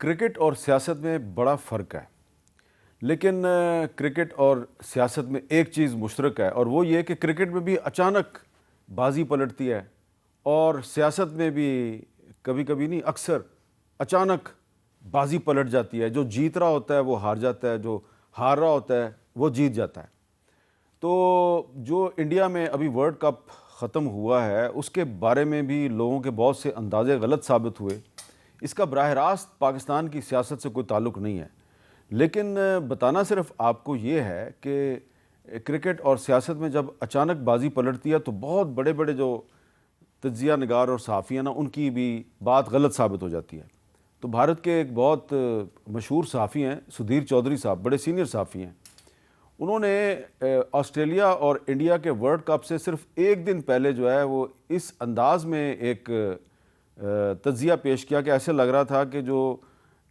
Cricket اور سیاست میں بڑا فرق ہے، لیکن کرکٹ اور سیاست میں ایک چیز مشترک ہے، اور وہ یہ کہ کرکٹ میں بھی اچانک بازی پلٹتی ہے اور سیاست میں بھی کبھی کبھی نہیں، اکثر اچانک بازی پلٹ جاتی ہے۔ جو جیت رہا ہوتا ہے وہ ہار جاتا ہے، جو ہار رہا ہوتا ہے وہ جیت جاتا ہے۔ تو جو انڈیا میں ابھی ورلڈ کپ ختم ہوا ہے، اس کے بارے میں بھی لوگوں کے بہت سے اندازے غلط ثابت ہوئے۔ اس کا براہ راست پاکستان کی سیاست سے کوئی تعلق نہیں ہے، لیکن بتانا صرف آپ کو یہ ہے کہ کرکٹ اور سیاست میں جب اچانک بازی پلٹتی ہے تو بہت بڑے بڑے جو تجزیہ نگار اور صحافی ہیں نا، ان کی بھی بات غلط ثابت ہو جاتی ہے۔ تو بھارت کے ایک بہت مشہور صحافی ہیں سدھیر چودھری صاحب، بڑے سینئر صحافی ہیں، انہوں نے آسٹریلیا اور انڈیا کے ورلڈ کپ سے صرف ایک دن پہلے جو ہے وہ اس انداز میں ایک تجزیہ پیش کیا کہ ایسے لگ رہا تھا کہ جو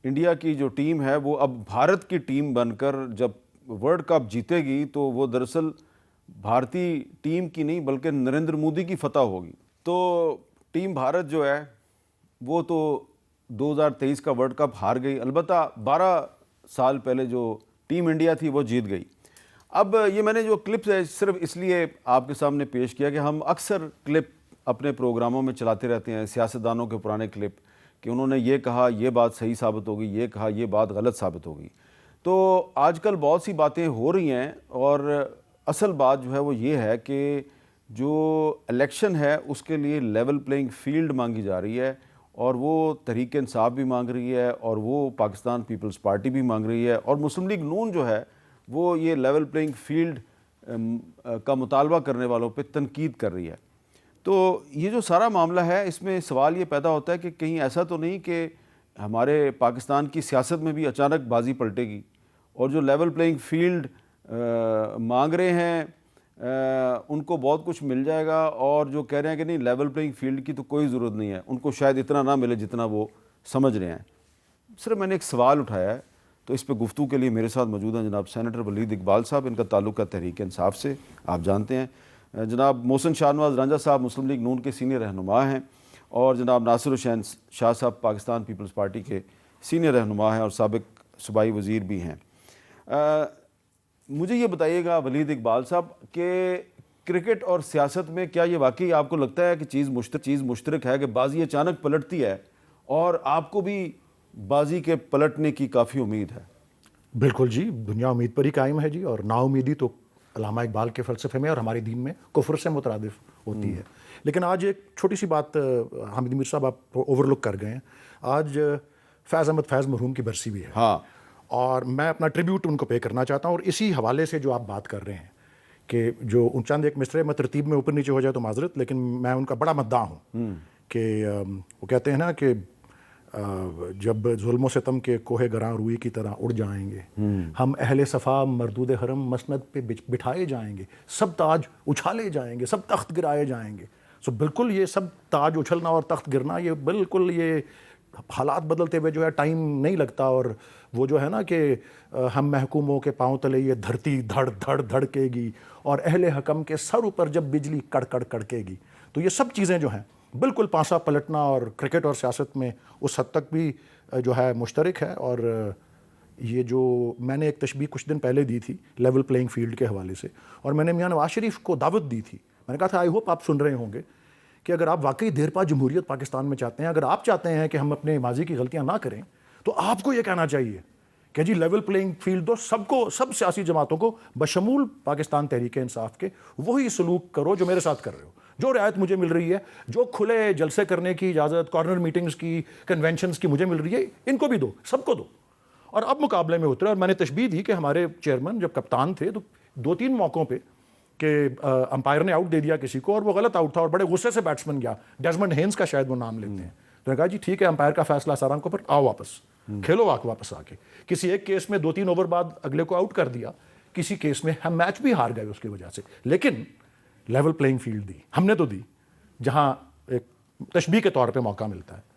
انڈیا کی جو ٹیم ہے وہ اب بھارت کی ٹیم بن کر جب ورلڈ کپ جیتے گی تو وہ دراصل بھارتی ٹیم کی نہیں بلکہ نریندر مودی کی فتح ہوگی۔ تو ٹیم بھارت جو ہے وہ تو 2023 کا ورلڈ کپ ہار گئی، البتہ 12 سال پہلے جو ٹیم انڈیا تھی وہ جیت گئی۔ اب یہ میں نے جو کلپس ہے صرف اس لیے آپ کے سامنے پیش کیا کہ ہم اکثر کلپ اپنے پروگراموں میں چلاتے رہتے ہیں، سیاستدانوں کے پرانے کلپ، کہ انہوں نے یہ کہا یہ بات صحیح ثابت ہوگی، یہ کہا یہ بات غلط ثابت ہوگی۔ تو آج کل بہت سی باتیں ہو رہی ہیں، اور اصل بات جو ہے وہ یہ ہے کہ جو الیکشن ہے اس کے لیے لیول پلینگ فیلڈ مانگی جا رہی ہے، اور وہ تحریک انصاف بھی مانگ رہی ہے، اور وہ پاکستان پیپلز پارٹی بھی مانگ رہی ہے، اور مسلم لیگ نون جو ہے وہ یہ لیول پلینگ فیلڈ کا مطالبہ کرنے والوں پہ تنقید کر رہی ہے۔ تو یہ جو سارا معاملہ ہے اس میں سوال یہ پیدا ہوتا ہے کہ کہیں ایسا تو نہیں کہ ہمارے پاکستان کی سیاست میں بھی اچانک بازی پلٹے گی، اور جو لیول پلینگ فیلڈ مانگ رہے ہیں ان کو بہت کچھ مل جائے گا، اور جو کہہ رہے ہیں کہ نہیں لیول پلینگ فیلڈ کی تو کوئی ضرورت نہیں ہے، ان کو شاید اتنا نہ ملے جتنا وہ سمجھ رہے ہیں۔ صرف میں نے ایک سوال اٹھایا ہے، تو اس پہ گفتگو کے لیے میرے ساتھ موجود ہیں جناب سینیٹر ولید اقبال صاحب، ان کا تعلق ہے تحریک انصاف سے، آپ جانتے ہیں۔ جناب محسن شاہ نواز رانجھا صاحب مسلم لیگ نون کے سینئر رہنما ہیں، اور جناب ناصر حسین شاہ صاحب پاکستان پیپلز پارٹی کے سینئر رہنما ہیں اور سابق صوبائی وزیر بھی ہیں۔ مجھے یہ بتائیے گا ولید اقبال صاحب کہ کرکٹ اور سیاست میں کیا یہ واقعی آپ کو لگتا ہے کہ چیز مشترک ہے کہ بازی اچانک پلٹتی ہے، اور آپ کو بھی بازی کے پلٹنے کی کافی امید ہے؟ بالکل جی، دنیا امید پر ہی قائم ہے جی، اور نا امیدی تو علامہ اقبال کے فلسفے میں اور ہمارے دین میں کفر سے مترادف ہوتی ہے۔ لیکن آج ایک چھوٹی سی بات حامد میر صاحب آپ اوور لک کر گئے ہیں، آج فیض احمد فیض مرحوم کی برسی بھی ہے، ہاں، اور میں اپنا ٹریبیوٹ ان کو پے کرنا چاہتا ہوں، اور اسی حوالے سے جو آپ بات کر رہے ہیں کہ جو چند ایک مصرے میں ترتیب میں اوپر نیچے ہو جائے تو معذرت، لیکن میں ان کا بڑا مداح ہوں کہ وہ کہتے ہیں نا کہ جب ظلم و ستم کے کوہ گراں روئی کی طرح اڑ جائیں گے، ہم اہل صفا مردود حرم مسند پہ بٹھائے جائیں گے، سب تاج اچھالے جائیں گے، سب تخت گرائے جائیں گے۔ سو بالکل یہ سب تاج اچھلنا اور تخت گرنا، یہ بالکل یہ حالات بدلتے ہوئے جو ہے ٹائم نہیں لگتا، اور وہ جو ہے نا کہ ہم محکوموں کے پاؤں تلے یہ دھرتی دھڑ دھڑ دھڑکے گی، اور اہل حکم کے سر اوپر جب بجلی کڑ کڑ کڑکے گی۔ تو یہ سب چیزیں جو ہیں بالکل پانسا پلٹنا اور کرکٹ اور سیاست میں اس حد تک بھی جو ہے مشترک ہے۔ اور یہ جو میں نے ایک تشبیہ کچھ دن پہلے دی تھی لیول پلینگ فیلڈ کے حوالے سے، اور میں نے میاں نواز شریف کو دعوت دی تھی، میں نے کہا تھا آئی ہوپ آپ سن رہے ہوں گے کہ اگر آپ واقعی دیرپا جمہوریت پاکستان میں چاہتے ہیں، اگر آپ چاہتے ہیں کہ ہم اپنے ماضی کی غلطیاں نہ کریں، تو آپ کو یہ کہنا چاہیے کہ جی لیول پلینگ فیلڈ دو سب کو، سب سیاسی جماعتوں کو بشمول پاکستان تحریک انصاف کے، وہی سلوک کرو جو میرے ساتھ کر رہے ہو، جو رعایت مجھے مل رہی ہے، جو کھلے جلسے کرنے کی اجازت، کارنر میٹنگز کی، کنونشنز کی مجھے مل رہی ہے، ان کو بھی دو، سب کو دو۔ اور اب مقابلے میں اترے، اور میں نے تشبیہ دی کہ ہمارے چیئرمین جب کپتان تھے تو 2-3 موقعوں پہ کہ امپائر نے آؤٹ دے دیا کسی کو، اور وہ غلط آؤٹ تھا اور بڑے غصے سے بیٹسمین گیا، ڈیزمنڈ ہینز کا شاید وہ نام لیتے ہیں، تو نے کہا جی ٹھیک ہے امپائر کا فیصلہ سر آنکھوں پر، آؤ واپس کھیلو، واپس آ کے کسی ایک کیس میں 2-3 اوور بعد اگلے کو آؤٹ کر دیا، کسی کیس میں ہم میچ بھی ہار گئے اس کی وجہ سے، لیکن لیول پلینگ فیلڈ دی ہم نے، تو دی جہاں ایک تشبیہ کے طور پہ موقع ملتا ہے۔